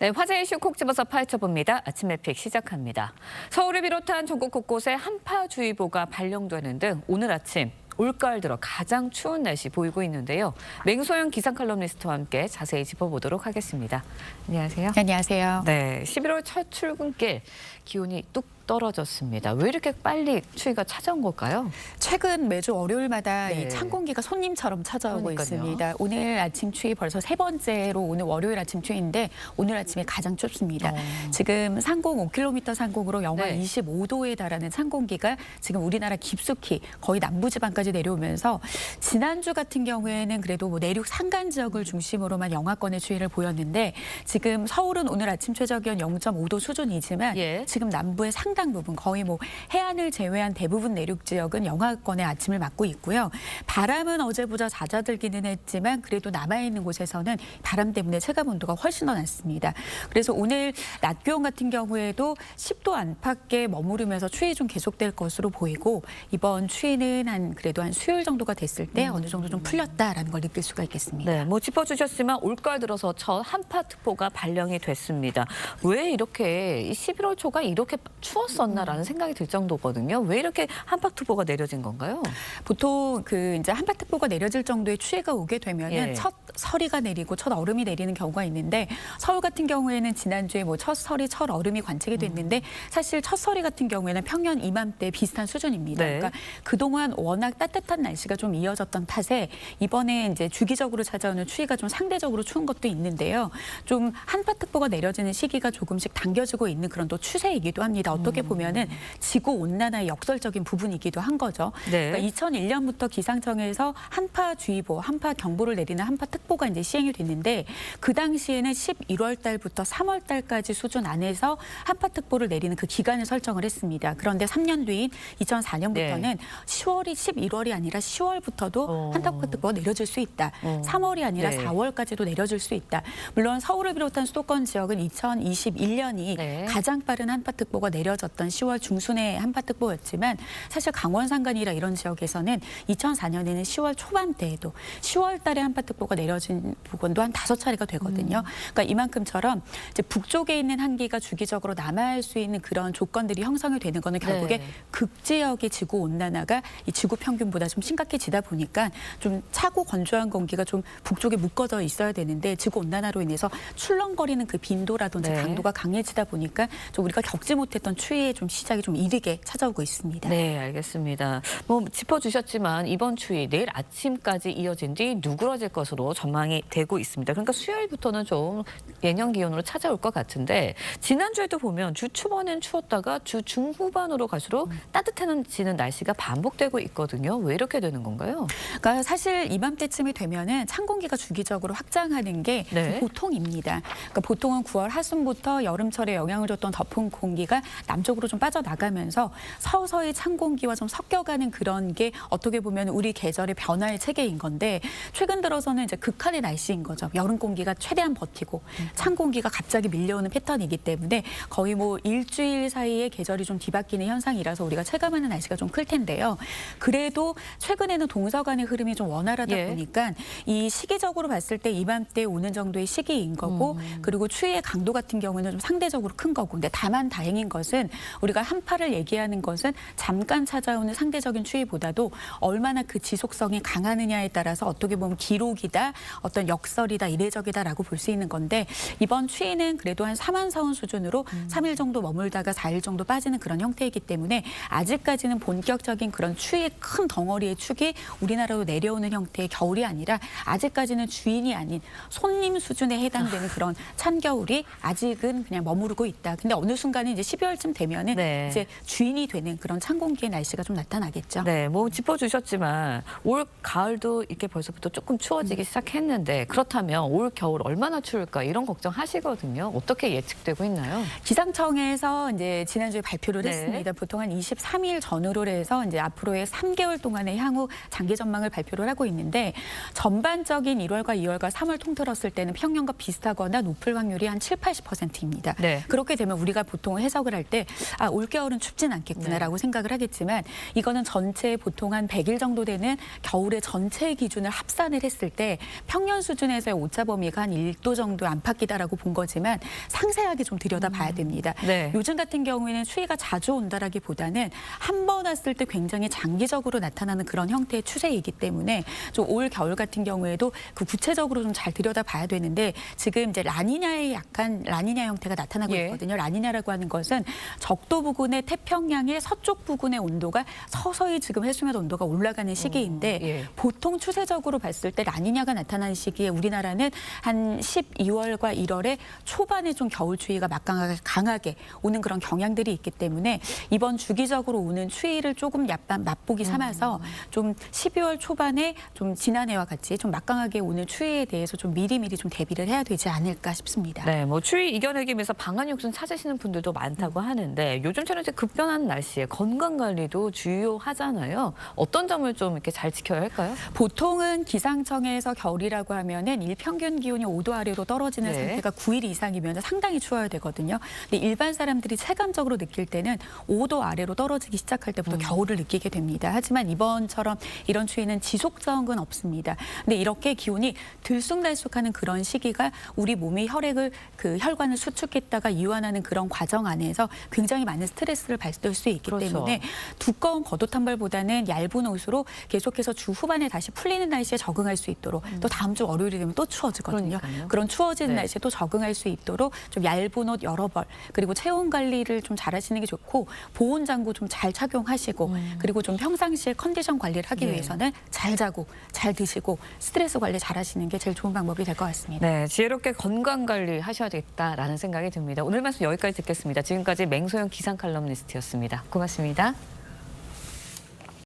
네, 화제 이슈 콕 집어서 파헤쳐봅니다. 아침 에픽 시작합니다. 서울을 비롯한 전국 곳곳에 한파주의보가 발령되는 등 오늘 아침 올가을 들어 가장 추운 날씨 보이고 있는데요. 맹소영 기상 칼럼니스트와 함께 자세히 짚어보도록 하겠습니다. 안녕하세요. 안녕하세요. 네, 11월 첫 출근길 기온이 뚝 떨어졌습니다. 왜 이렇게 빨리 추위가 찾아온 걸까요? 최근 매주 월요일마다 네. 이 찬 공기가 손님처럼 찾아오고 그러니까요. 있습니다. 오늘 아침 추위 벌써 세 번째로 오늘 월요일 아침 추위인데 오늘 아침에 가장 춥습니다. 지금 상공 5km 상공으로 영하 네. 25도에 달하는 찬 공기가 지금 우리나라 깊숙이 거의 남부지방까지 내려오면서 지난주 같은 경우에는 그래도 뭐 내륙 산간 지역을 중심으로만 영하권의 추위를 보였는데 지금 서울은 오늘 아침 최저기온 0.5도 수준이지만 예. 지금 남부의 상당 부분 거의 뭐 해안을 제외한 대부분 내륙 지역은 영하권의 아침을 맞고 있고요. 바람은 어제보다 잦아들기는 했지만 그래도 남아있는 곳에서는 바람 때문에 체감 온도가 훨씬 더 낮습니다. 그래서 오늘 낮 기온 같은 경우에도 10도 안팎에 머무르면서 추위 좀 계속될 것으로 보이고 이번 추위는 그래도 한 수요일 정도가 됐을 때 어느 정도 좀 풀렸다라는 걸 느낄 수가 있겠습니다. 네, 뭐 짚어주셨지만 올가을 들어서 첫 한파특보가 발령이 됐습니다. 왜 이렇게 이 11월 초가 이렇게 추웠었나라는 생각이 들 정도거든요. 왜 이렇게 한파특보가 내려진 건가요? 보통 이제 한파특보가 내려질 정도의 추위가 오게 되면은 예. 첫 서리가 내리고 첫 얼음이 내리는 경우가 있는데 서울 같은 경우에는 지난주에 뭐 첫 서리, 첫 얼음이 관측이 됐는데 사실 첫 서리 같은 경우에는 평년 이맘때 비슷한 수준입니다. 네. 그러니까 그동안 워낙 따뜻한 날씨가 좀 이어졌던 탓에 이번에 이제 주기적으로 찾아오는 추위가 좀 상대적으로 추운 것도 있는데요. 좀 한파특보가 내려지는 시기가 조금씩 당겨지고 있는 그런 또 추세이기도 합니다. 어떻게 보면은 지구 온난화의 역설적인 부분이기도 한 거죠. 네. 그러니까 2001년부터 기상청에서 한파주의보, 한파경보를 내리는 한파특보가 이제 시행이 됐는데 그 당시에는 11월 달부터 3월 달까지 수준 안에서 한파특보를 내리는 그 기간을 설정을 했습니다. 그런데 3년 뒤인 2004년부터는 네. 10월이 11월이 아니라 10월부터도 한파특보가 내려질 수 있다. 3월이 아니라 네. 4월까지도 내려질 수 있다. 물론 서울을 비롯한 수도권 지역은 2021년이 네. 가장 빠른 한파특보가 내려졌던 10월 중순의 한파특보였지만 사실 강원 산간이라 이런 지역에서는 2004년에는 10월 초반대에도 10월 달에 한파특보가 내려진 부분도 한 5차례가 되거든요. 그러니까 이만큼처럼 이제 북쪽에 있는 한기가 주기적으로 남아할 수 있는 그런 조건들이 형성이 되는 거는 결국에 네. 극지역의 지구 온난화가 이 지구 평균보다 좀 심각해지다 보니까 좀 차고 건조한 공기가 좀 북쪽에 묶어져 있어야 되는데 지구 온난화로 인해서 출렁거리는 그 빈도라든지 네. 강도가 강해지다 보니까 좀 우리가 겪지 못했던 추위의 좀 시작이 좀 이르게 찾아오고 있습니다. 네, 알겠습니다. 뭐 짚어주셨지만 이번 추위 내일 아침까지 이어진 뒤 누그러질 것으로 전망이 되고 있습니다. 그러니까 수요일부터는 좀 예년 기온으로 찾아올 것 같은데 지난주에도 보면 주 초반엔 추웠다가 주 중후반으로 갈수록 따뜻해지는 날씨가 반복되고 있거든요. 왜 이렇게 되는 건가요? 그러니까 사실 이맘때쯤이 되면은 찬 공기가 주기적으로 확장하는 게 네. 보통입니다. 그러니까 보통은 9월 하순부터 여름철에 영향을 줬던 덮은 공기가 남쪽으로 좀 빠져나가면서 서서히 찬 공기와 좀 섞여가는 그런 게 어떻게 보면 우리 계절의 변화의 체계인 건데 최근 들어서는 이제 극한의 날씨인 거죠. 여름 공기가 최대한 버티고 찬 공기가 갑자기 밀려오는 패턴이기 때문에 거의 뭐 일주일 사이에 계절이 좀 뒤바뀌는 현상이라서 우리가 체감하는 날씨가 좀 클 텐데요. 그래도 최근에는 동서간의 흐름이 좀 원활하다 예. 보니까 이 시기적으로 봤을 때 이맘때 오는 정도의 시기인 거고 그리고 추위의 강도 같은 경우는 좀 상대적으로 큰 거고 근데 다만 다행인 것은 우리가 한파를 얘기하는 것은 잠깐 찾아오는 상대적인 추위보다도 얼마나 그 지속성이 강하느냐에 따라서 어떻게 보면 기록이다, 어떤 역설이다, 이례적이다라고 볼 수 있는 건데 이번 추위는 그래도 한 3한서운 수준으로 3일 정도 머물다가 4일 정도 빠지는 그런 형태이기 때문에 아직까지는 본격적인 그런 추위의 큰 덩어리의 축이 우리나라로 내려오는 형태의 겨울이 아니라 아직까지는 주인이 아닌 손님 수준에 해당되는 그런 찬 겨울이 아직은 그냥 머무르고 있다. 근데 어느 순간에 이제 12월쯤 되면은 네. 이제 주인이 되는 그런 찬 공기의 날씨가 좀 나타나겠죠. 네, 뭐 짚어주셨지만 올 가을도 이렇게 벌써부터 조금 추워지기 시작했는데 그렇다면 올 겨울 얼마나 추울까 이런 걱정 하시거든요. 어떻게 예측되고 있나요? 기상청에서 이제 지난주에 발표를 네. 했습니다. 보통 한 23일 전후로 해서 이제 앞으로의 3개월 동안의 향후 장기 전망을 발표를 하고 있는데 전반적인 1월과 2월과 3월 통틀었을 때는 평년과 비슷하거나 높을 확률이 한 7, 80%입니다. 네. 그렇게 되면 우리가 보통 해석을 할 때 올겨울은 춥진 않겠구나라고 생각을 하겠지만 이거는 전체 보통 한 100일 정도 되는 겨울의 전체 기준을 합산을 했을 때 평년 수준에서의 오차 범위가 한 1도 정도 안팎이다라고 본 거지만 상세하게 좀 들여다봐야 됩니다. 네. 요즘 같은 경우에는 추위가 자주 온다라기보다는 한 번 왔을 때 굉장히 장기적으로 나타나는 그런 형태의 추세이기 때문에 좀 올 겨울 같은 경우에도 그 구체적으로 좀 잘 들여다봐야 되는데 지금 이제 라니냐의 약간 라니냐 형태가 나타나고 예. 있거든요. 라니냐라고 하는 것은 적도 부근의 태평양의 서쪽 부근의 온도가 서서히 지금 해수면 온도가 올라가는 시기인데 예. 보통 추세적으로 봤을 때 라니냐가 나타나는 시기에 우리나라는 한 12월과 1월에 초반에 좀 겨울 추위가 강하게 오는 그런 경향들이 있기 때문에 이번 주기적으로 오는 추위를 조금 약간 맛보기 삼아서 좀 12월 초반에 좀 지난해와 같이 좀 막강하게 오는 추위에 대해서 좀 미리미리 좀 대비를 해야 되지 않을까 싶습니다. 네, 뭐 추위 이겨내기 위해서 방한 욕심 찾으시는 분들도 많다고 하는데 요즘처럼 이제 급변하는 날씨에 건강 관리도 중요하잖아요. 어떤 점을 좀 이렇게 잘 지켜야 할까요? 보통은 기상청에서 겨울이라고 하면은 일평균 기온이 5도 아래로 떨어지는 네. 상태가 9일 이상이면 상당히 추워야 되거든요. 근데 일반 사람들이 체감적으로 느낄 때는 5도 아래로 떨어지기 시작할 때부터 겨울을 느끼게 됩니다. 하지만 이번처럼 이런 추위는 지속적은 없습니다. 근데 이렇게 기온이 들쑥날쑥하는 그런 시기가 우리 몸이 혈관을 수축했다가 이완하는 그런 과정 안에서 굉장히 많은 스트레스를 받을 수 있기 그렇죠. 때문에 두꺼운 겉옷 한 벌보다는 얇은 옷으로 계속해서 주 후반에 다시 풀리는 날씨에 적응할 수 있도록 또 다음 주 월요일이 되면 또 추워지거든요. 그러니까요. 그런 추워지는 네. 날씨에 또 적응할 수 있도록 좀 얇은 옷 여러 벌 그리고 체온 관리를 좀 잘하시는 게 좋고 보온 장구 좀 잘 착용하시고 그리고 좀 평상시에 컨디션 관리를 하기 네. 위해서는 잘 자고 잘 드시고 스트레스 관리 잘하시는 게 제일 좋은 방법이 될 것 같습니다. 네, 지혜롭게 건강 관리 하셔야겠다라는 생각이 듭니다. 오늘 말씀 여기까지 듣겠습니다. 지금까지 맹소영 기상 칼럼니스트였습니다. 고맙습니다.